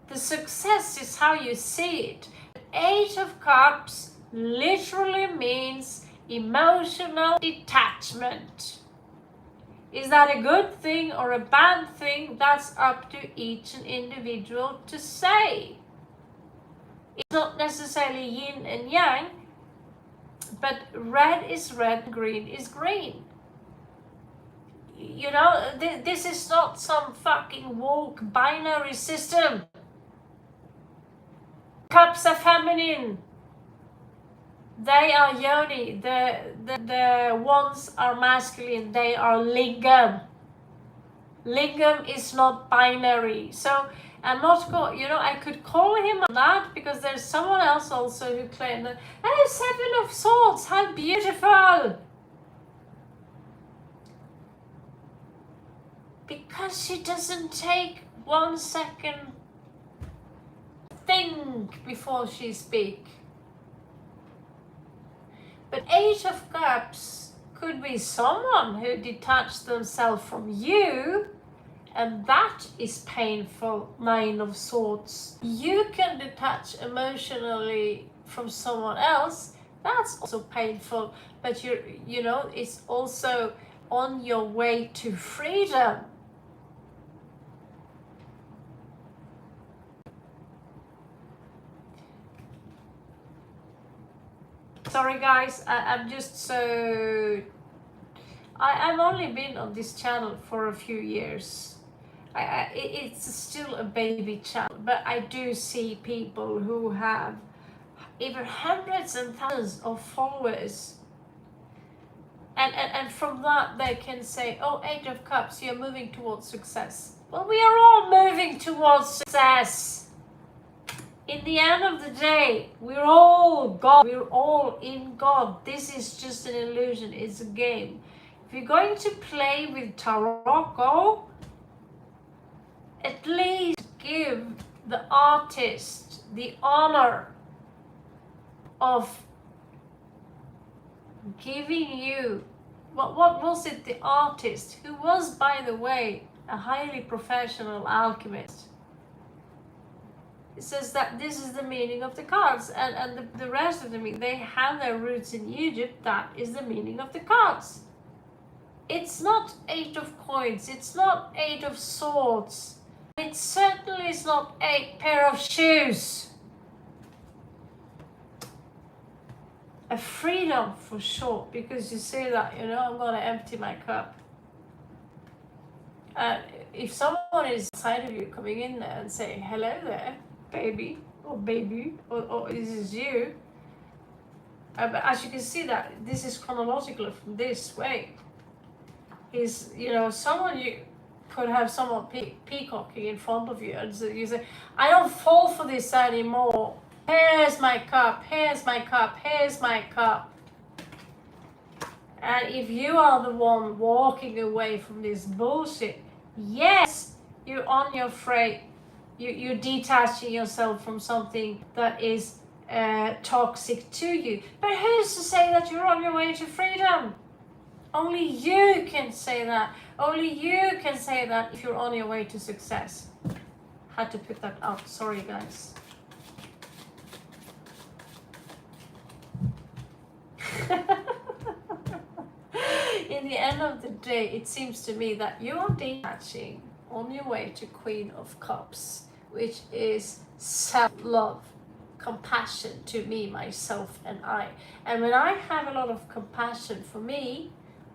[SPEAKER 1] The success is how you see it. Eight of Cups literally means emotional detachment. Is that a good thing or a bad thing? That's up to each individual to say. It's not necessarily yin and yang, but red is red, green is green. You know, this is not some fucking woke binary system. Cups are feminine. They are yoni. The ones are masculine. They are lingam. Lingam is not binary. So I'm not going, you know, I could call him on that because there's someone else also who claimed that, oh, Seven of Swords, how beautiful. Because she doesn't take 1 second think before she speaks. But Eight of Cups could be someone who detached themselves from you, and that is painful. Nine of Swords. You can detach emotionally from someone else. That's also painful, but you know, it's also on your way to freedom. Sorry guys, I'm just so... I've only been on this channel for a few years. It's still a baby channel, but I do see people who have even hundreds and thousands of followers. And from that they can say, oh, Eight of Cups, you're moving towards success. Well, we are all moving towards success. In the end of the day, we're all God. We're all in God. This is just an illusion. It's a game. If you're going to play with tarot, at least give the artist the honor of giving you, what was it, the artist, who was, by the way, a highly professional alchemist. It says that this is the meaning of the cards, and the rest of the meaning, they have their roots in Egypt. That is the meaning of the cards. It's not Eight of Coins, it's not Eight of Swords, it certainly is not 8 pair of shoes. A freedom for sure, because you say that, you know, I'm gonna empty my cup. And if someone is inside of you coming in there and saying, hello there, baby, or this is you, but as you can see that this is chronological from this way, is, you know, someone, you could have someone peacocking in front of you, and so you say, I don't fall for this anymore, here's my cup, here's my cup, here's my cup. And if you are the one walking away from this bullshit, yes, you're on your freight. You're detaching yourself from something that is toxic to you. But who's to say that you're on your way to freedom? Only you can say that. Only you can say that if you're on your way to success. Had to put that out. Sorry, guys. In the end of the day, it seems to me that you are detaching on your way to Queen of Cups, which is self-love, compassion to me, myself, and I. And when I have a lot of compassion for me,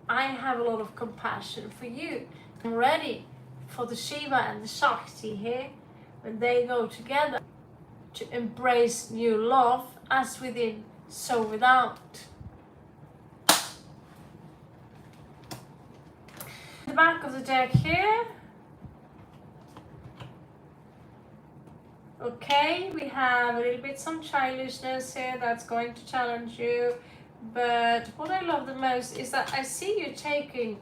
[SPEAKER 1] I have a lot of compassion for you. I'm ready for the Shiva and the Shakti here, when they go together, to embrace new love, as within, so without. The back of the deck here. Okay, we have a little bit some childishness here that's going to challenge you. But what I love the most is that I see you taking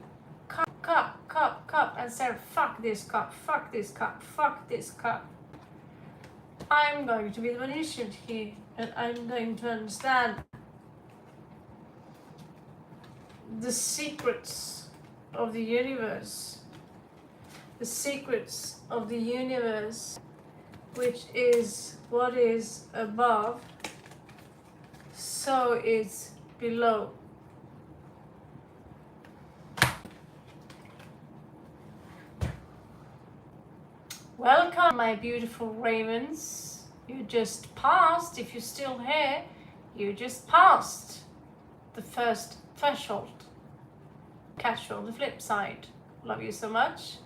[SPEAKER 1] cup, and say, fuck this cup, fuck this cup, fuck this cup. I'm going to be the omniscient here, and I'm going to understand the secrets of the universe. The secrets of the universe, which is what is above, so is below. Welcome, my beautiful ravens. You just passed, if you're still here, you just passed the first threshold. Catch you on the flip side. Love you so much.